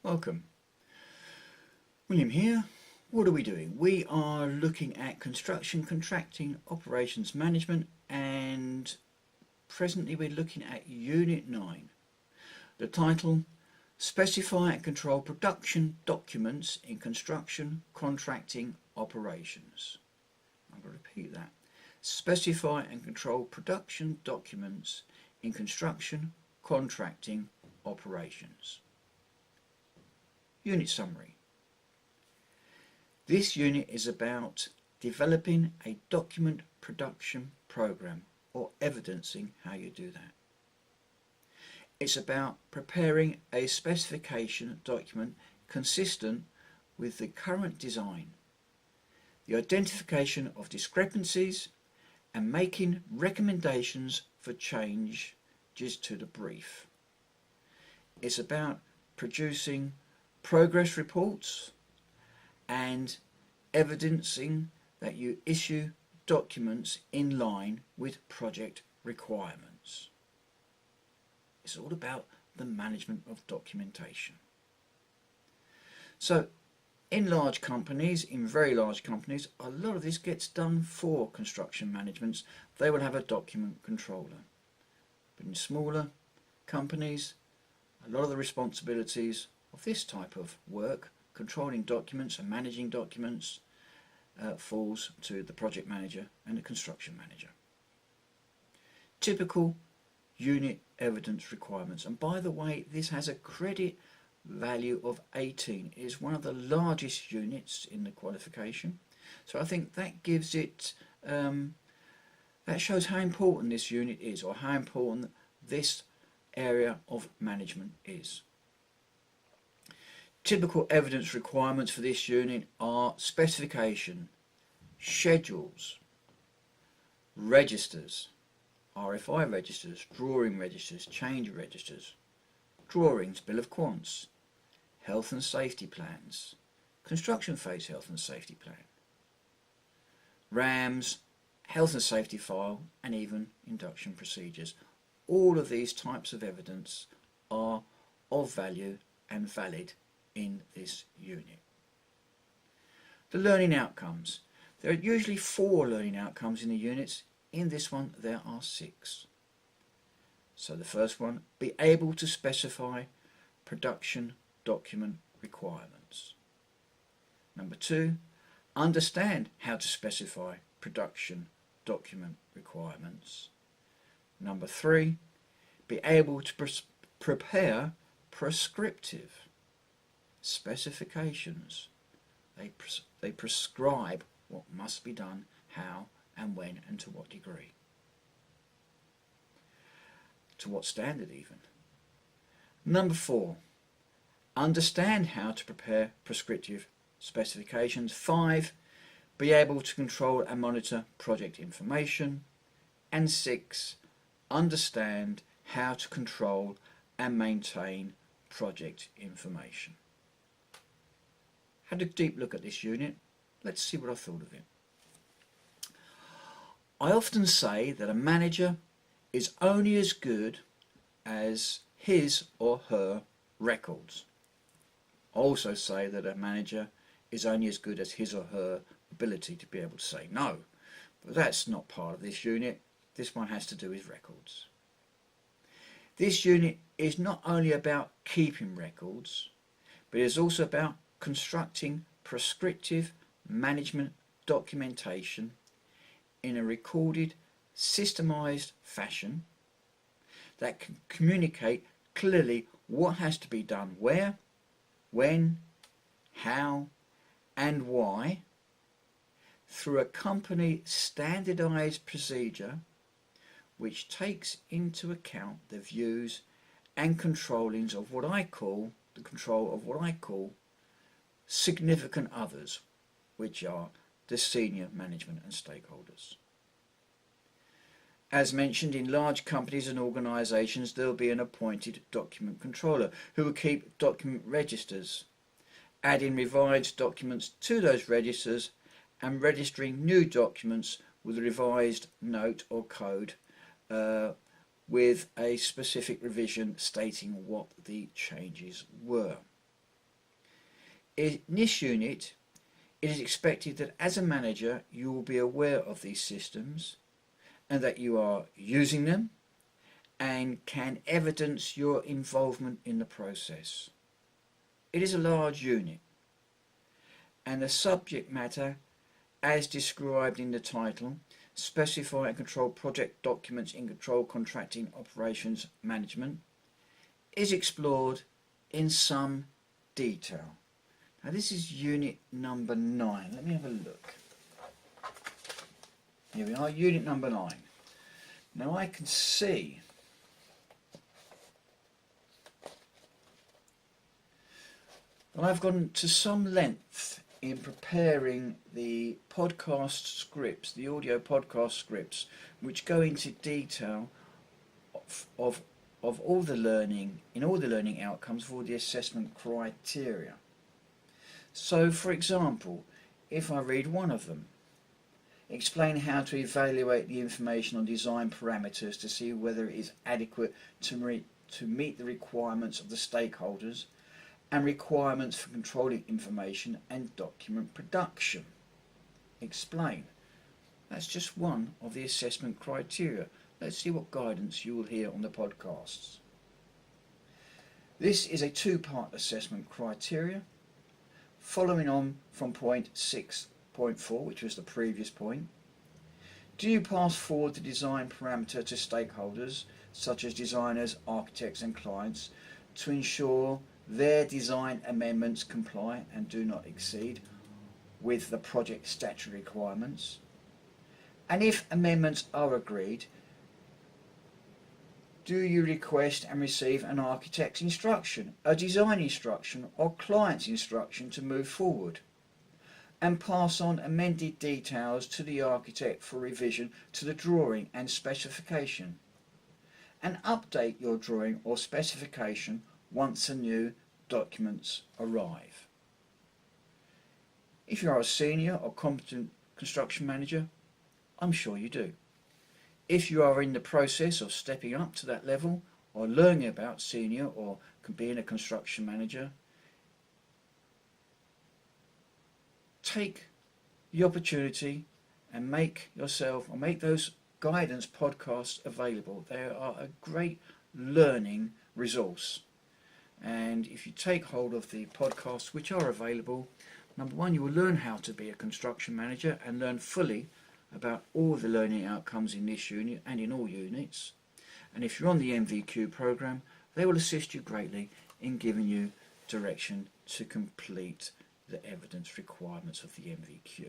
Welcome. William here. What are we doing? We are looking at construction, contracting, operations management, and presently we're looking at Unit 9. The title, Specify and Control Production Documents in Construction, Contracting, Operations. I'm going to repeat that. Specify and control production documents in construction, contracting, operations. Unit summary. This unit is about developing a document production program or evidencing how you do that. It's about preparing a specification document consistent with the current design, the identification of discrepancies, and making recommendations for changes to the brief. It's about producing progress reports and evidencing that you issue documents in line with project requirements. It's all about the management of documentation. So in large companies, in very large companies, a lot of this gets done for construction managements. They will have a document controller. But in smaller companies, a lot of the responsibilities of this type of work, controlling documents and managing documents, falls to the project manager and the construction manager. Typical unit evidence requirements, and by the way, this has a credit value of 18. It is one of the largest units in the qualification, so I think that gives it, that shows how important this unit is, or how important this area of management is. Typical evidence requirements for this unit are specification, schedules, registers, RFI registers, drawing registers, change registers, drawings, bill of quants, health and safety plans, construction phase health and safety plan, RAMs, health and safety file, and even induction procedures. All of these types of evidence are of value and valid in this unit. The learning outcomes. There are usually 4 learning outcomes in the units. In this one there are 6. So the first one, be able to specify production document requirements. Number 2, understand how to specify production document requirements. Number 3, be able to prepare prescriptive specifications. They prescribe what must be done, how and when and to what degree. To what standard even. Number 4, understand how to prepare prescriptive specifications. 5, be able to control and monitor project information. And 6, understand how to control and maintain project information. Had a deep look at this unit. Let's see what I thought of it. I often say that a manager is only as good as his or her records. I also say that a manager is only as good as his or her ability to be able to say no. But that's not part of this unit. This one has to do with records. This unit is not only about keeping records, but it is also about constructing prescriptive management documentation in a recorded, systemized fashion that can communicate clearly what has to be done where, when, how and why through a company standardized procedure which takes into account the views and controllings of what I call significant others, which are the senior management and stakeholders. As mentioned, in large companies and organisations there will be an appointed document controller who will keep document registers, adding revised documents to those registers and registering new documents with a revised note or code with a specific revision stating what the changes were. In this unit, it is expected that as a manager you will be aware of these systems and that you are using them and can evidence your involvement in the process. It is a large unit, and the subject matter, as described in the title, specify and control project documents in control contracting operations management, is explored in some detail. Now this is unit number 9. Let me have a look. Here we are, unit number 9. Now I can see that I've gone to some length in preparing the podcast scripts, the audio podcast scripts, which go into detail of all the learning, in all the learning outcomes for the assessment criteria. So for example, if I read one of them, explain how to evaluate the information on design parameters to see whether it is adequate to meet the requirements of the stakeholders and requirements for controlling information and document production. Explain. That's just one of the assessment criteria. Let's see what guidance you will hear on the podcasts. This is a two-part assessment criteria. Following on from point 6.4, which was the previous point, do you pass forward the design parameter to stakeholders, such as designers, architects and clients, to ensure their design amendments comply and do not exceed with the project statutory requirements? And if amendments are agreed, do you request and receive an architect's instruction, a design instruction or client's instruction to move forward, and pass on amended details to the architect for revision to the drawing and specification, and update your drawing or specification once the new documents arrive? If you are a senior or competent construction manager, I'm sure you do. If you are in the process of stepping up to that level or learning about senior or being a construction manager, take the opportunity and make yourself or make those guidance podcasts available. They are a great learning resource, and if you take hold of the podcasts which are available, number one, you will learn how to be a construction manager and learn fully about all the learning outcomes in this unit and in all units. And if you're on the NVQ programme, they will assist you greatly in giving you direction to complete the evidence requirements of the NVQ.